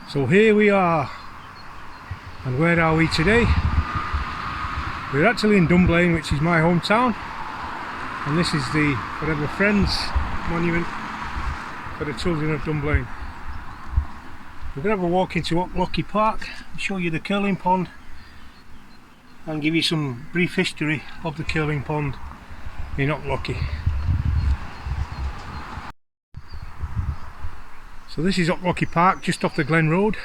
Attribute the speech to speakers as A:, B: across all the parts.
A: So here we are, and where are we today? We're actually in Dunblane, which is my hometown, and this is the Forever Friends monument for the children of Dunblane. We're going to have a walk into Oki Park, show you the curling pond and give you some brief history of the curling pond in Oki. So this is Oki Park, just off the Glen Road.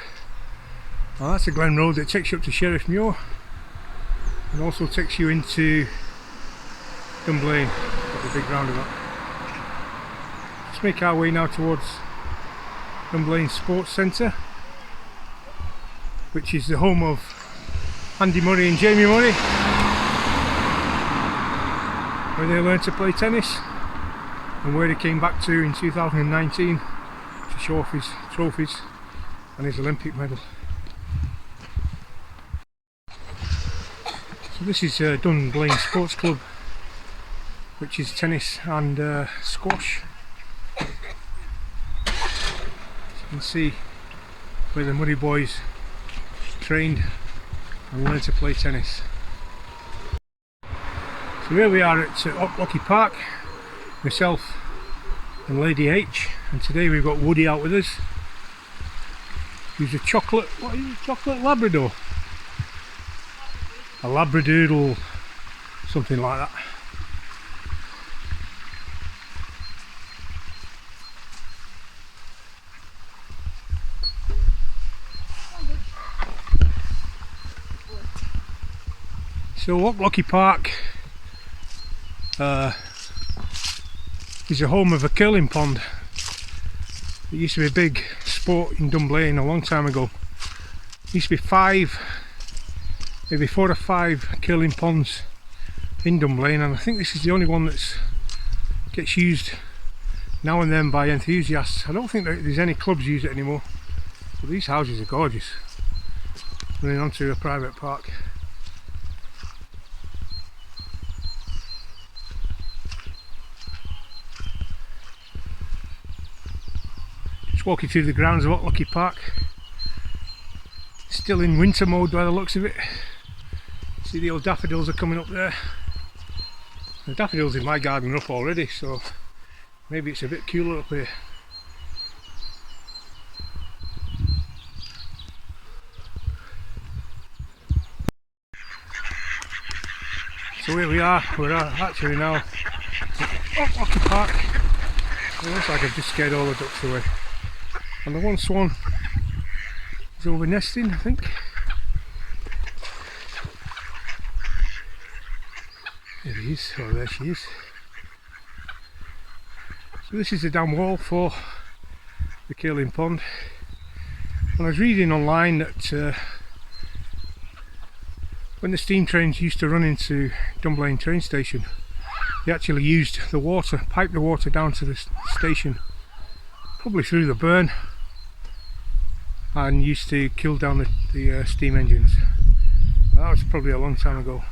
A: Now that's the Glen Road that takes you up to Sheriff Muir and also takes you into Dunblane, got the big roundabout. Let's make our way now towards Dunblane Sports Centre, which is the home of Andy Murray and Jamie Murray, where they learned to play tennis and where he came back to in 2019 to show off his trophies and his Olympic medal. So this is Dunblane Sports Club, which is tennis and squash. As you can see where the Murray boys trained and learned to play tennis. So here we are at Oki Park, myself and Lady H, and today we've got Woody out with us. He's a chocolate, what is it, chocolate Labrador? A Labradoodle, something like that. So Oki Park is the home of a curling pond. It used to be a big sport in Dunblane a long time ago. There used to be maybe 4 or 5 curling ponds in Dunblane, and I think this is the only one that gets used now and then by enthusiasts. I don't think that there's any clubs use it anymore, but these houses are gorgeous, running onto a private park. Walking through the grounds of Oki Park. Still in winter mode by the looks of it. See the old daffodils are coming up there. The daffodils in my garden are up already, so maybe it's a bit cooler up here. So here we are, we're actually now at Oki Park. It looks like I've just scared all the ducks away. And the one swan is over nesting, I think. There he is, oh there she is. So this is the dam wall for the curling pond. And I was reading online that when the steam trains used to run into Dunblane train station, they actually used the water, piped the water down to the station, probably through the burn, and used to cool down the steam engines. That was probably a long time ago.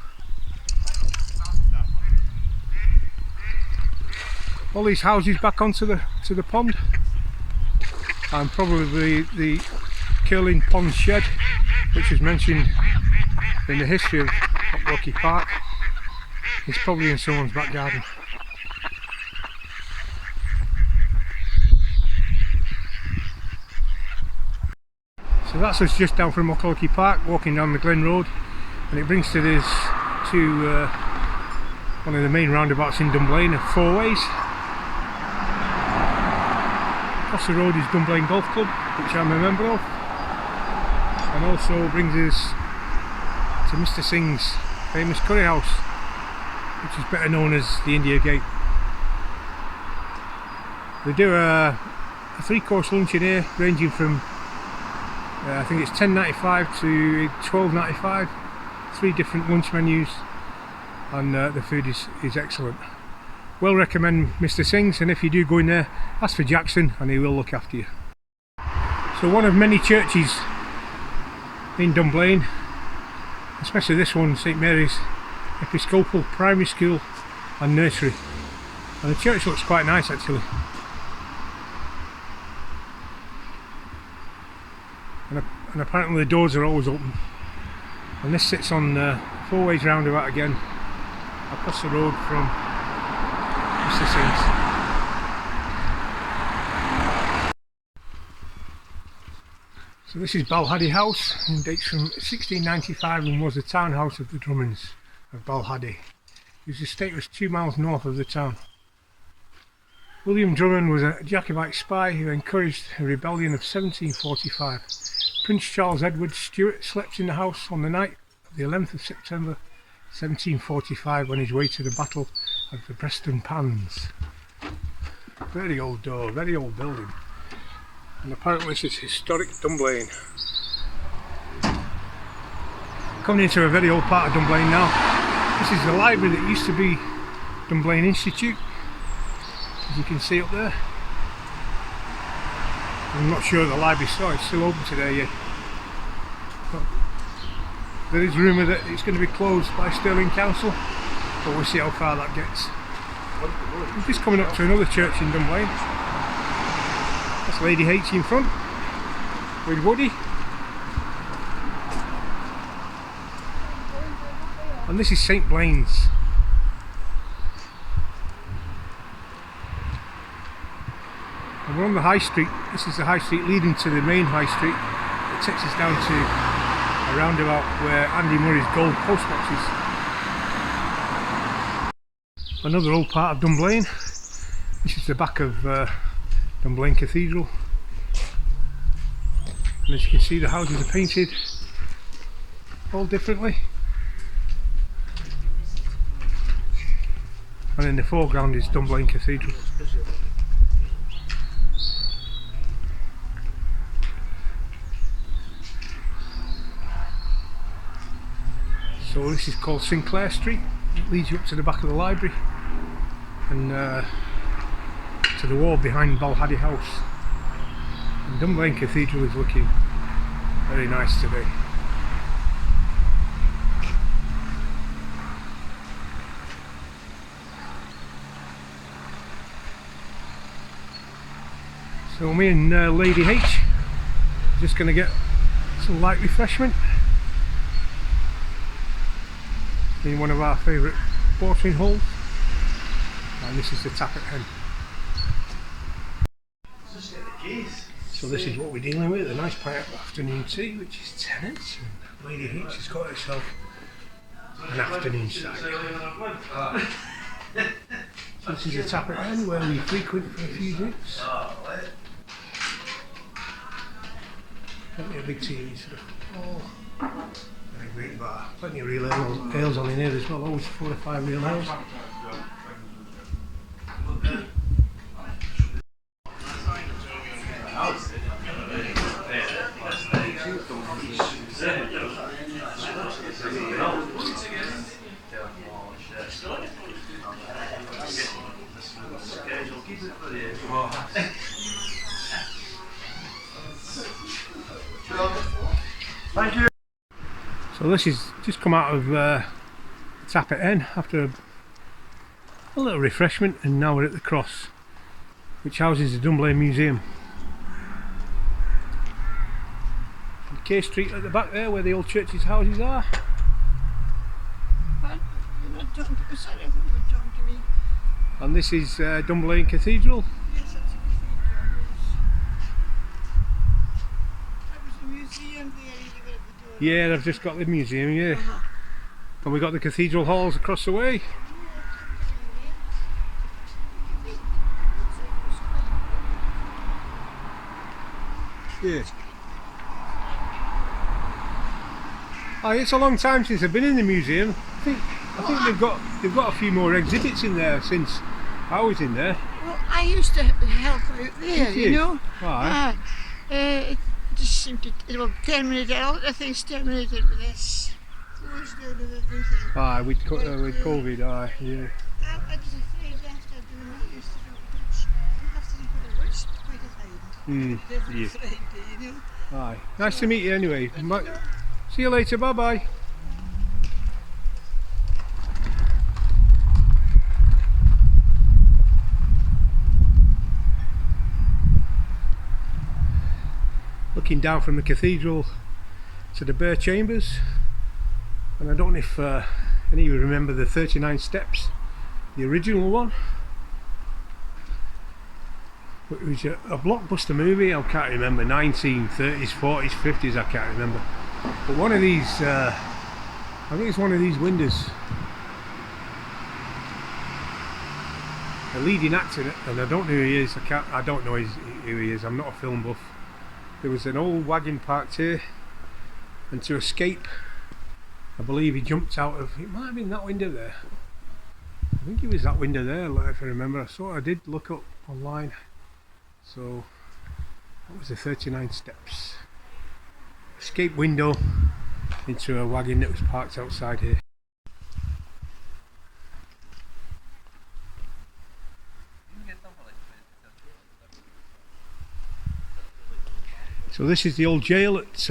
A: All these houses back onto the pond, and probably the curling pond shed, which is mentioned in the history of Oki Park, is probably in someone's back garden. So that's us just down from Oki Park, walking down the Glen Road, and it brings to this to one of the main roundabouts in Dunblane, of 4 ways. Across the road is Dunblane Golf Club, which I'm a member of, and also brings us to Mr Singh's famous curry house, which is better known as the India Gate. They do a 3-course lunch in here, ranging from I think it's $10.95 to $12.95, 3 different lunch menus, and the food is excellent. Well recommend Mr Singh's, and if you do go in there, ask for Jackson and he will look after you. So one of many churches in Dunblane, especially this one, St Mary's Episcopal Primary School and Nursery, and the church looks quite nice actually. and apparently the doors are always open. And this sits on Four Ways Roundabout again, across the road from Mr. Sings. So this is Balhaddy House, and dates from 1695 and was the townhouse of the Drummonds of Balhaddy, whose estate was 2 miles north of the town. William Drummond was a Jacobite spy who encouraged a rebellion of 1745. Prince Charles Edward Stuart slept in the house on the night of the 11th of September 1745 on his way to the Battle of the Preston Pans. Very old door, very old building. And apparently this is historic Dunblane. Coming into a very old part of Dunblane now. This is the library that used to be Dunblane Institute, as you can see up there. I'm not sure the library store is still open today yet. But there is rumour that it's going to be closed by Stirling Council, but we'll see how far that gets. We're just coming up to another church in Dunblane. That's Lady H in front with Woody. And this is St Blaine's. And we're on the High Street. This is the High Street leading to the main High Street. It takes us down to a roundabout where Andy Murray's gold postbox is. Another old part of Dunblane. This is the back of Dunblane Cathedral. And as you can see, the houses are painted all differently. And in the foreground is Dunblane Cathedral. So this is called Clair Street. It leads you up to the back of the library and to the wall behind Balhaddy House. And Dunblane Cathedral is looking very nice today. So me and Lady H are just going to get some light refreshment in one of our favourite watering holes, and this is the Tappet Hen. So this is what we're dealing with, a nice pint of afternoon tea, which is tenants, and Lady H has got herself an afternoon snack. So this is the Tappet Hen, where we frequent for a few drinks. Plenty of big TVs for the football. Very great bar. Plenty of real ales on in here as well, always 4 or 5 real ales.
B: Thank you.
A: So this is just come out of Tappet Hen after a little refreshment, and now we're at the Cross, which houses the Dunblane Museum. And Clair Street at the back there, where the old church's houses are. And this is Dunblane Cathedral.
C: Yes, that's a cathedral, yes. That was a museum there, you were at the door.
A: Yeah, they've just got the museum, yeah. And we've got the cathedral halls across the way. Yeah. Oh, it's a long time since I've been in the museum. I think they've got a few more exhibits in there since I was in there.
C: Well, I used to help out there,
A: Did
C: you know.
A: Aye.
C: It just seemed to terminate, a lot of things terminated with this. Closed down and everything.
A: Aye, with COVID, aye, yeah.
C: I was afraid after doing what I used to do, which after the COVID was quite a time. Every Friday, you know.
A: Aye. Nice to meet you anyway. See you later, bye bye. looking down from the cathedral to the bare chambers. And I don't know if any of you remember the 39 steps, the original one. It was a blockbuster movie. I can't remember, 1930s, 40s, 50s, I can't remember. But one of these, I think it's one of these windows. A leading actor in it, and I don't know who he is. I don't know who he is. I'm not a film buff. There was an old wagon parked here, and to escape, I believe he jumped out of. It might have been that window there. I think it was that window there, if I remember. I did look up online. So that was the 39 steps. Escape window into a wagon that was parked outside here. So this is the old jail at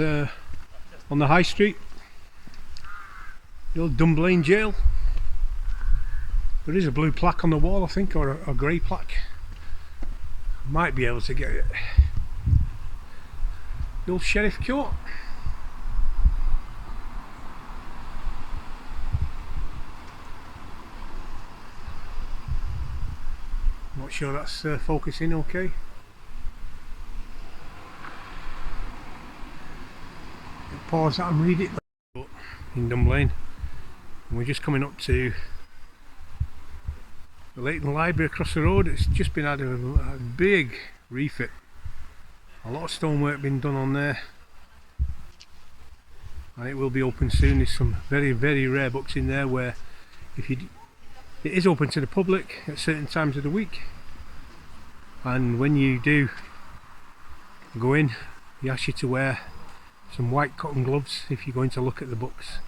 A: on the high street, the old Dunblane jail. There is a blue plaque on the wall, I think, or a grey plaque. Might be able to get it. The old sheriff court. Not sure that's focusing okay. Pause that and read it in Dunblane. And we're just coming up to the Leighton Library across the road. It's just been had a big refit. A lot of stonework been done on there, and it will be open soon. There's some very, very rare books in there where it is open to the public at certain times of the week, and when you do go in, he asks you to wear some white cotton gloves if you're going to look at the books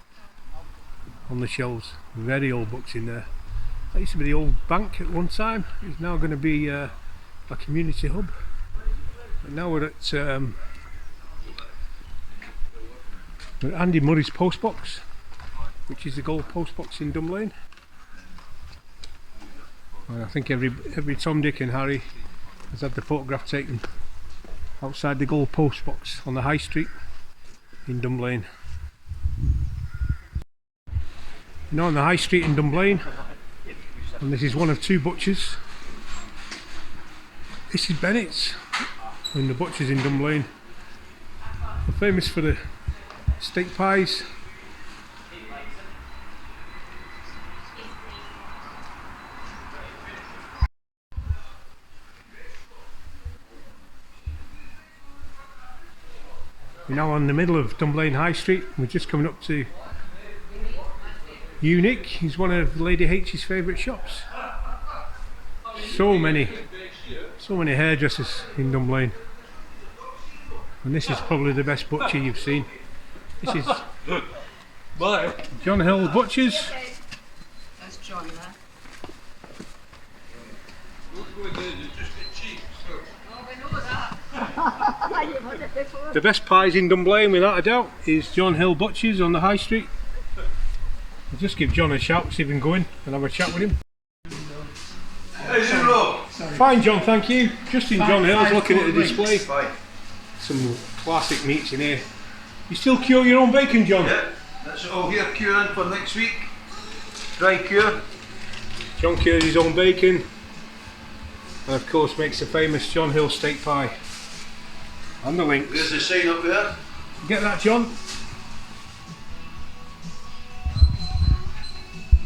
A: on the shelves. Very old books in there. That used to be the old bank at one time. It's now going to be a community hub. But now we're at Andy Murray's post box, which is the gold post box in Dunblane. And I think every Tom, Dick and Harry has had the photograph taken outside the gold post box on the high street in Dunblane. Now on the high street in Dunblane, and this is one of two butchers. This is Bennett's, and the butchers in Dunblane are famous for the steak pies. We're now on the middle of Dunblane High Street. We're just coming up to Unique. He's one of Lady H's favourite shops. So many hairdressers in Dunblane, and this is probably the best butcher you've seen. This is John Hill Butchers.
C: That's John there.
A: The best pies in Dunblane, without a doubt, is John Hill Butchers on the high street. I'll just give John a shout, see if we can go in and have a chat with him. Fine, John, thank you. Just in John Hill's looking at the display. Some classic meats in here. You still cure your own bacon, John?
B: Yeah, that's it all here, curing for next week. Dry cure.
A: John cures his own bacon, and of course makes the famous John Hill steak pie. And the links.
B: There's the sign up there.
A: Get that, John?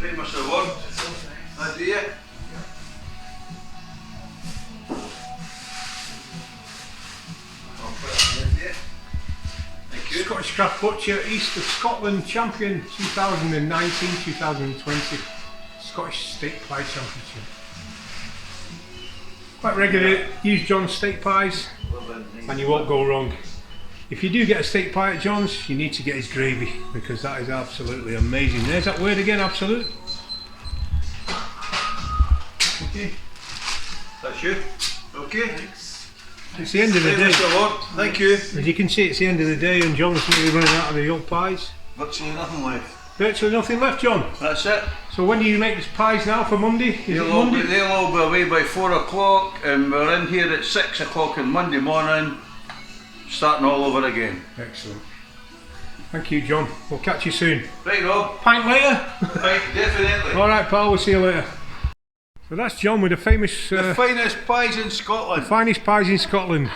B: Right, Mr. Ward. That do you? Thank you.
A: Scottish Craft Butcher, East of Scotland champion 2019-2020 Scottish Steak Pie Championship. Quite regularly use John's steak pies and you won't go wrong. If you do get a steak pie at John's, you need to get his gravy, because that is absolutely amazing. There's that word again, absolute. Okay.
B: That's you. Okay.
A: It's the end of the day.
B: Mr. Ward. Thank you.
A: As you can see, it's the end of the day and John's nearly running out of the old pies.
B: Virtually nothing left.
A: Virtually nothing left, John.
B: That's it.
A: So when do you make these pies now for Monday? Is it Monday?
B: They'll all be away by 4 o'clock, and we're in here at 6 o'clock on Monday morning. starting all over again.
A: Excellent. Thank you, John. We'll catch you soon.
B: Right, Rob.
A: Pint later?
B: Right, definitely.
A: Alright, pal, we'll see you later. So that's John with the famous...
B: The finest pies in Scotland.
A: finest pies in Scotland.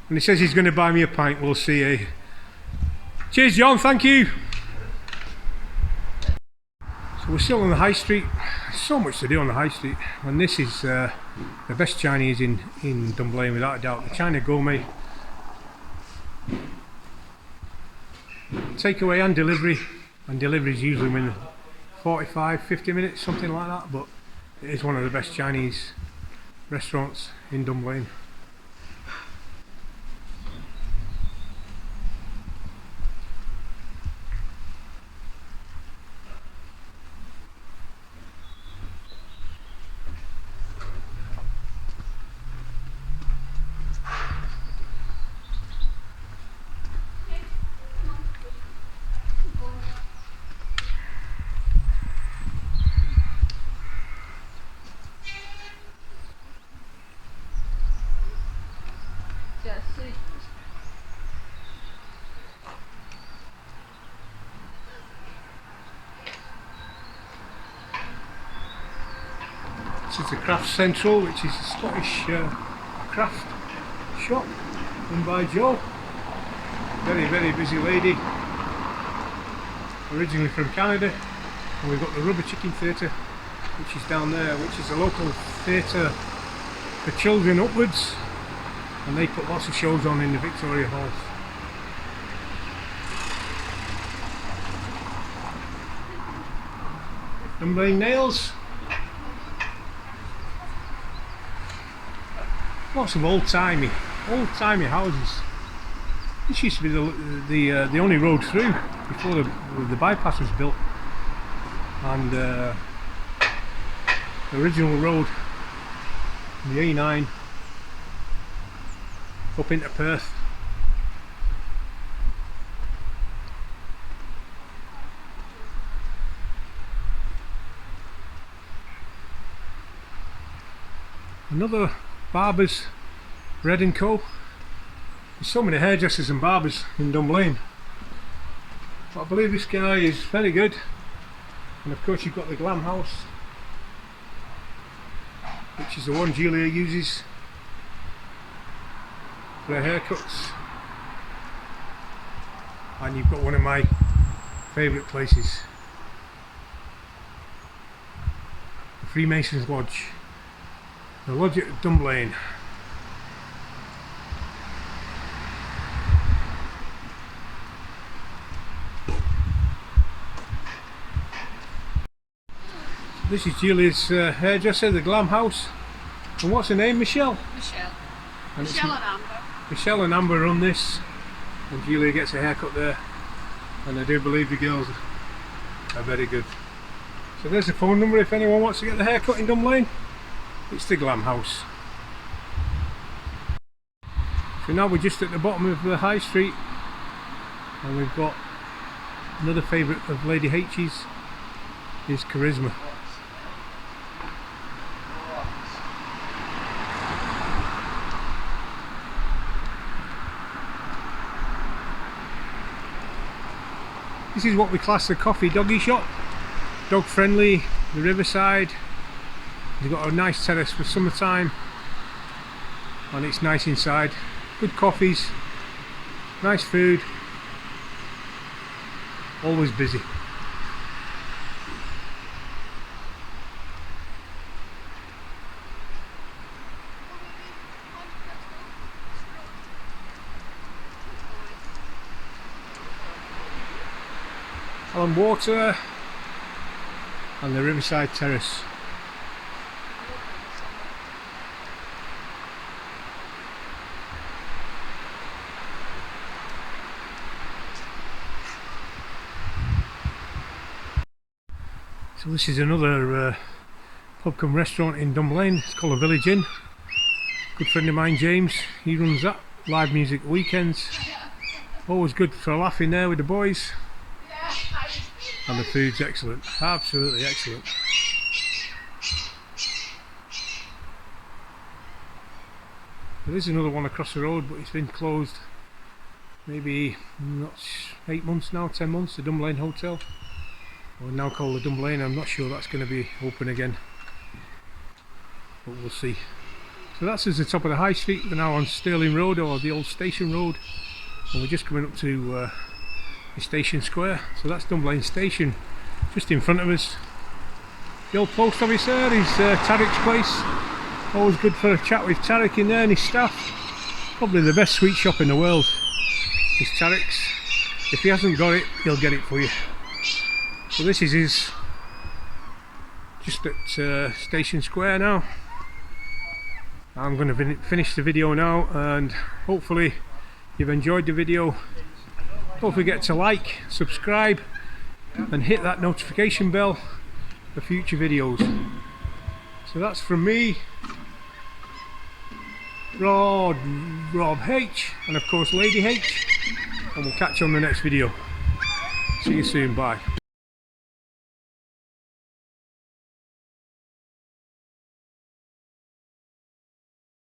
A: And he says he's going to buy me a pint. We'll see you. Cheers, John. Thank you. So we're still on the high street. There's so much to do on the high street. And this is the best Chinese in Dunblane, without a doubt. The China Gourmet. Takeaway and delivery. And delivery is usually within 45, 50 minutes, something like that. But it is one of the best Chinese restaurants in Dunblane. This is the Craft Central, which is a Scottish craft shop run by Jo. Very, very busy lady. Originally from Canada. And we've got the Rubber Chicken Theatre, which is down there, which is a local theatre for children upwards. And they put lots of shows on in the Victoria Halls. Dunblane nails. Lots of old-timey houses. This used to be the only road through before the bypass was built, and the original road, the A9, up into Perth. Another Barbers, Bread and Co. There's so many hairdressers and barbers in Dunblane. But I believe this guy is very good. And of course you've got the Glam House, which is the one Julia uses for her haircuts. And you've got one of my favourite places, the Freemasons Lodge. The Lodge at Dunblane. This is Julia's hairdresser, the Glam House. And what's her name? Michelle?
C: Michelle.
A: And
C: Michelle and Amber.
A: Michelle and Amber run this. And Julia gets a haircut there. And I do believe the girls are very good. So there's the phone number if anyone wants to get the haircut in Dunblane. It's the Glam House. So now we're just at the bottom of the high street, and we've got another favourite of Lady H's is Charisma. This is what we class the coffee doggy shop. Dog friendly, the riverside. They've got a nice terrace for summertime, and it's nice inside. Good coffees, nice food, always busy. Allen Water and the Riverside Terrace. So this is another pub cum restaurant in Dunblane. It's called a Village Inn. Good friend of mine, James, he runs that. Live music weekends. Always good for a laugh in there with the boys. And the food's excellent, absolutely excellent. There is another one across the road, but it's been closed maybe not 8 months now, 10 months, the Dunblane Hotel, or now called the Dunblane. I'm not sure that's going to be open again, but we'll see. So that's at the top of the High Street. We're now on Stirling Road, or the old Station Road, and we're just coming up to the Station Square. So that's Dunblane Station just in front of us. The old post office there is Tarek's place. Always good for a chat with Tarek in there and his staff. Probably the best sweet shop in the world is Tarek's. If he hasn't got it, he'll get it for you. So this is his, just at Station Square now. I'm going to finish the video now, and hopefully you've enjoyed the video. Don't forget to like, subscribe and hit that notification bell for future videos. So that's from me, Rob H, and of course Lady H, and we'll catch you on the next video. See you soon, bye.